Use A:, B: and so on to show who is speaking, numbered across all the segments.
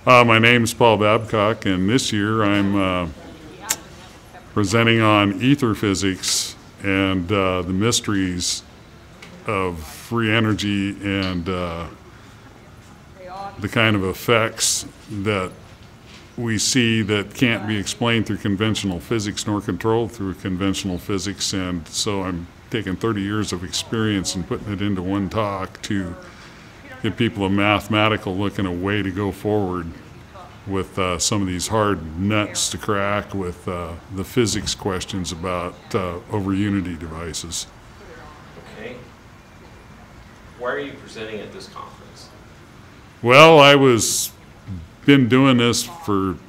A: My name is Paul Babcock, and this year I'm presenting on ether physics and the mysteries of free energy and the kind of effects that we see that can't be explained through conventional physics nor controlled through conventional physics. And so I'm taking 30 years of experience and putting it into one talk to give people a mathematical look and a way to go forward with some of these hard nuts to crack with the physics questions about over unity devices.
B: Okay. Why are you presenting at this conference?
A: Well, I was been doing this from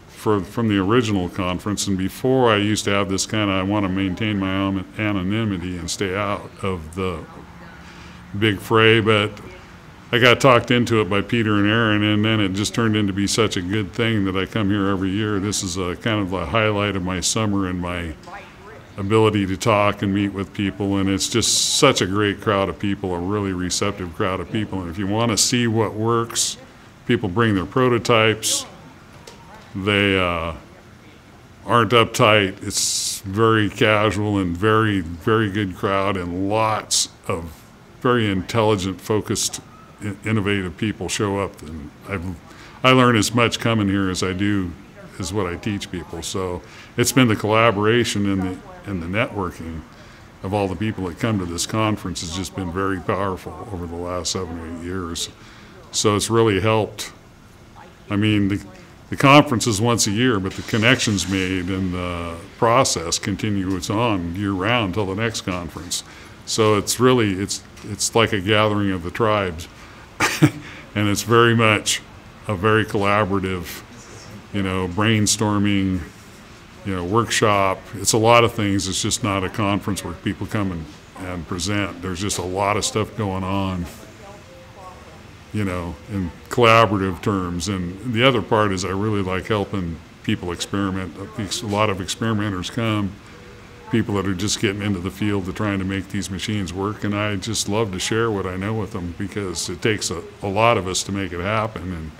A: the original conference, and before I used to have this kind of, I want to maintain my own anonymity and stay out of the big fray, but I got talked into it by Peter and Aaron, and then it just turned into be such a good thing that I come here every year. This is a kind of a highlight of my summer and my ability to talk and meet with people, and it's just such a great crowd of people, a really receptive crowd of people. And if you want to see what works, people bring their prototypes. They aren't uptight. It's very casual and very, very good crowd, and lots of very intelligent, focused, innovative people show up. And I learn as much coming here as I do is what I teach people. So it's been the collaboration and the networking of all the people that come to this conference has just been very powerful over the last 7 or 8 years. So it's really helped. I mean, the conference is once a year, but the connections made and the process continues on year-round till the next conference. So it's really, it's like a gathering of the tribes. And it's very much a very collaborative, brainstorming, workshop. It's a lot of things. It's just not a conference where people come and present. There's just a lot of stuff going on, in collaborative terms. And the other part is I really like helping people experiment. A lot of experimenters come, people that are just getting into the field of trying to make these machines work, and I just love to share what I know with them because it takes a lot of us to make it happen, and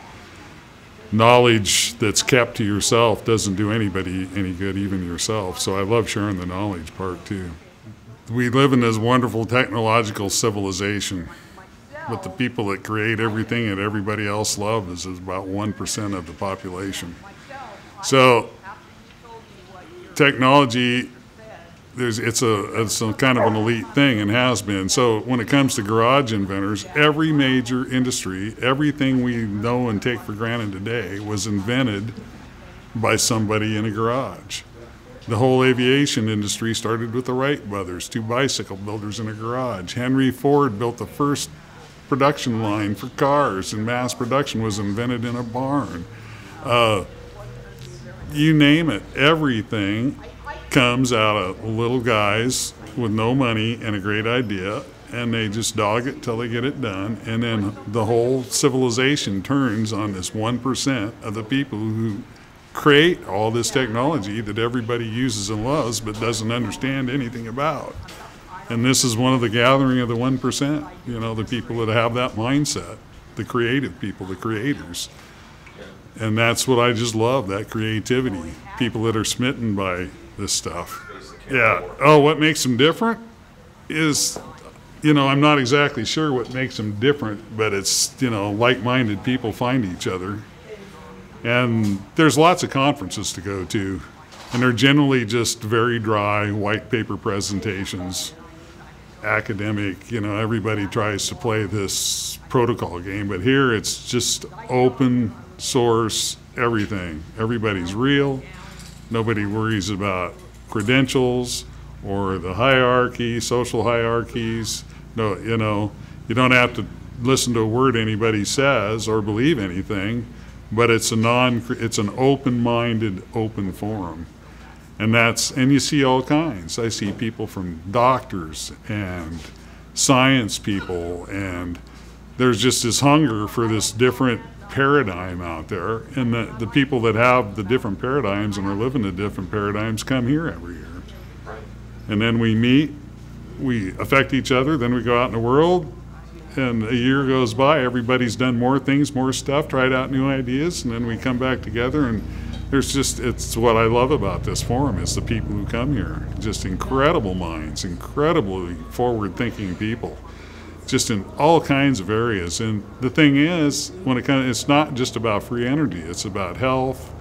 A: knowledge that's kept to yourself doesn't do anybody any good, even yourself. So I love sharing the knowledge part too. We live in this wonderful technological civilization, but the people that create everything that everybody else loves is about 1% of the population. So technology, it's a kind of an elite thing and has been. So when it comes to garage inventors, every major industry, everything we know and take for granted today was invented by somebody in a garage. The whole aviation industry started with the Wright brothers, 2 bicycle builders in a garage. Henry Ford built the first production line for cars, and mass production was invented in a barn. You name it, everything comes out of little guys with no money and a great idea, and they just dog it till they get it done, and then the whole civilization turns on this 1% of the people who create all this technology that everybody uses and loves but doesn't understand anything about. And this is one of the gathering of the 1%, the people that have that mindset, the creative people, the creators. And that's what I just love, that creativity, people that are smitten by this stuff. Yeah. Oh, what makes them different is, I'm not exactly sure what makes them different, but it's, like-minded people find each other. And there's lots of conferences to go to, and they're generally just very dry white paper presentations, academic, everybody tries to play this protocol game, but here it's just open source everything. Everybody's real. Nobody worries about credentials or the hierarchy, social hierarchies. No, you don't have to listen to a word anybody says or believe anything, but it's an open-minded, open forum. And you see all kinds. I see people from doctors and science people, and there's just this hunger for this different paradigm out there, and the people that have the different paradigms and are living the different paradigms come here every year. And then we meet, we affect each other, then we go out in the world, and a year goes by, everybody's done more things, more stuff, tried out new ideas, and then we come back together, and it's what I love about this forum is the people who come here. Just incredible minds, incredibly forward-thinking people, just in all kinds of areas. And the thing is, it's not just about free energy. It's about health,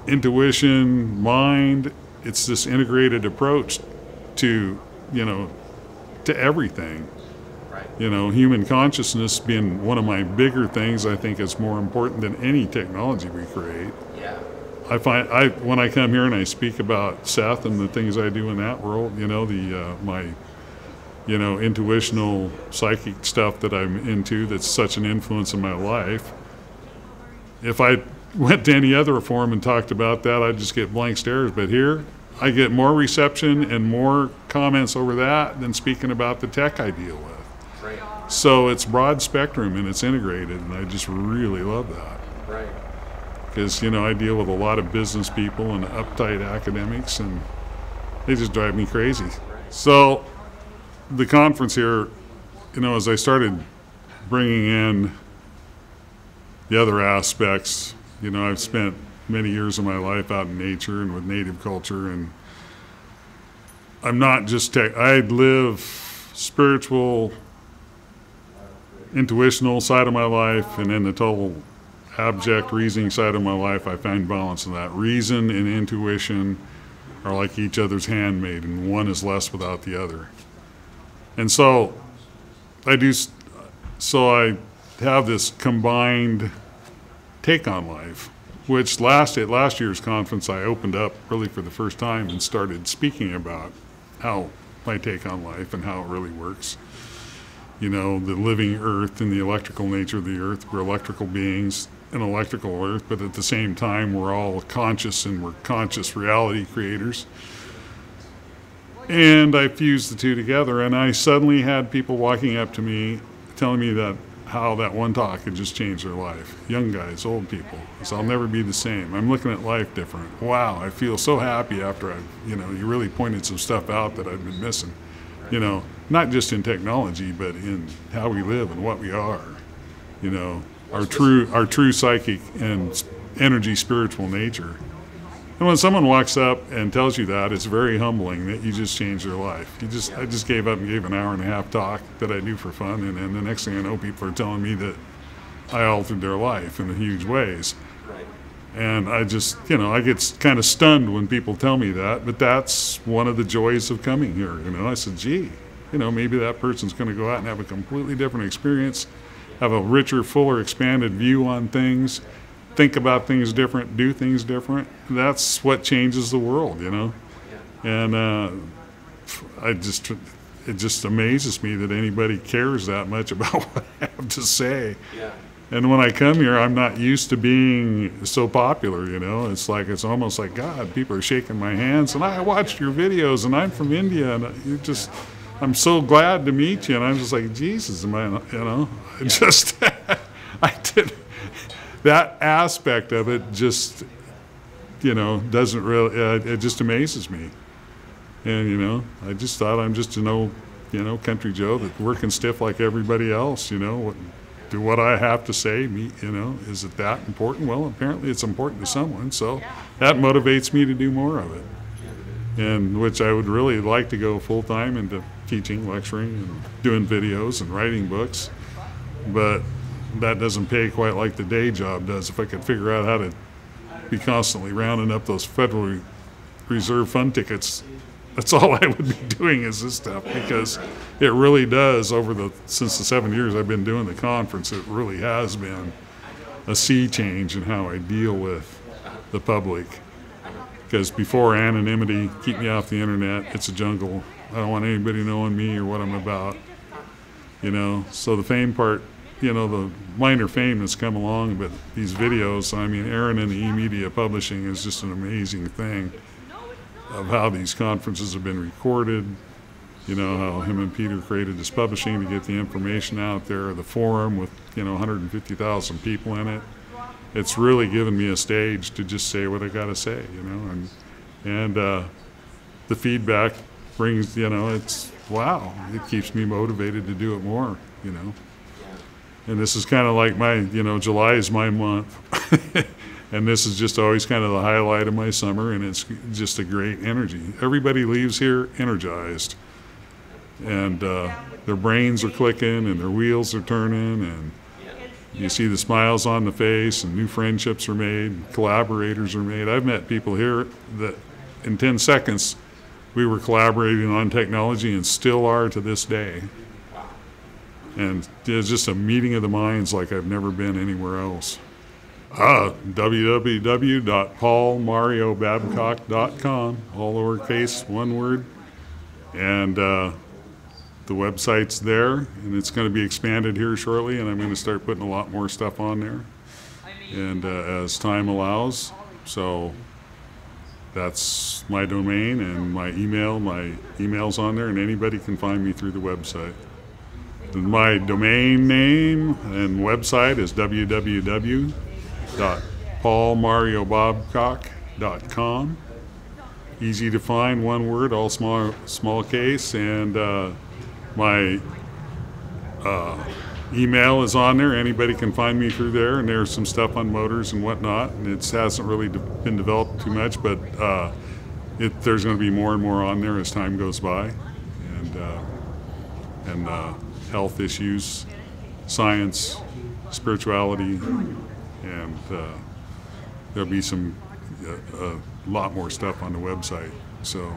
A: intuition, mind. It's this integrated approach to, to everything.
B: Right.
A: Human consciousness being one of my bigger things, I think is more important than any technology we create.
B: Yeah.
A: I find when I come here and I speak about Seth and the things I do in that world, my intuitional psychic stuff that I'm into that's such an influence in my life. If I went to any other forum and talked about that, I'd just get blank stares. But here, I get more reception and more comments over that than speaking about the tech I deal with.
B: Right.
A: So it's broad spectrum and it's integrated, and I just really love that.
B: Right.
A: Because, I deal with a lot of business people and uptight academics, and they just drive me crazy.
B: Right.
A: So the conference here, as I started bringing in the other aspects, I've spent many years of my life out in nature and with native culture, and I'm not just tech. I live spiritual, intuitional side of my life, and then the total abject reasoning side of my life. I find balance in that. Reason and intuition are like each other's handmaid, and one is less without the other. And so I have this combined take on life, which at last year's conference I opened up really for the first time and started speaking about how my take on life and how it really works. The living earth and the electrical nature of the earth. We're electrical beings, an electrical earth, but at the same time we're all conscious, and we're conscious reality creators. And I fused the two together, and I suddenly had people walking up to me telling me how that one talk had just changed their life. Young guys, old people. So I'll never be the same. I'm looking at life different. Wow, I feel so happy after you really pointed some stuff out that I've been missing. Not just in technology, but in how we live and what we are. Our true psychic and energy spiritual nature. And when someone walks up and tells you that, it's very humbling that you just changed their life. I just gave up and gave an hour and a half talk that I do for fun, and then the next thing I know, people are telling me that I altered their life in huge ways.
B: Right.
A: And I just, I get kind of stunned when people tell me that, but that's one of the joys of coming here. I said, gee, maybe that person's going to go out and have a completely different experience, have a richer, fuller, expanded view on things, think about things different, do things different. That's what changes the world,
B: Yeah.
A: And it just amazes me that anybody cares that much about what I have to say.
B: Yeah.
A: And when I come here, I'm not used to being so popular, It's almost like, God, people are shaking my hands, and I watched your videos, and I'm from India, and I'm so glad to meet you. And I'm just like, Jesus, man, I did. That aspect of it just, doesn't really, it just amazes me. And, I just thought I'm just country Joe that's working stiff like everybody else, do what I have to say, is it that important? Well, apparently it's important to someone, so that motivates me to do more of it. And which I would really like to go full time into teaching, lecturing, and doing videos and writing books. But that doesn't pay quite like the day job does. If I could figure out how to be constantly rounding up those Federal Reserve Fund tickets, that's all I would be doing is this stuff, because it really does, since the 7 years I've been doing the conference, it really has been a sea change in how I deal with the public. Because before, anonymity, keep me off the internet, it's a jungle. I don't want anybody knowing me or what I'm about. So the fame part, the minor fame has come along, but these videos, Aaron and the E-Media Publishing is just an amazing thing of how these conferences have been recorded, how him and Peter created this publishing to get the information out there, the forum with, 150,000 people in it. It's really given me a stage to just say what I got to say, and the feedback brings, wow, it keeps me motivated to do it more, you know. And this is kind of like my, you know, July is my month. And this is just always kind of the highlight of my summer, and it's just a great energy. Everybody leaves here energized, and their brains are clicking and their wheels are turning, and you see the smiles on the face, and new friendships are made, collaborators are made. I've met people here that in 10 seconds we were collaborating on technology and still are to this day. And it's just a meeting of the minds like I've never been anywhere else. www.paulmariobabcock.com, all lowercase, one word. And the website's there, and it's going to be expanded here shortly, and I'm going to start putting a lot more stuff on there, and as time allows. So that's my domain and my email's on there, and anybody can find me through the website. My domain name and website is www.paulmariobabcock.com. Easy to find, one word, all small case, and my email is on there. Anybody can find me through there, and there's some stuff on motors and whatnot. And it hasn't really been developed too much, but there's going to be more and more on there as time goes by, and health issues, science, spirituality, and there'll be a lot more stuff on the website. So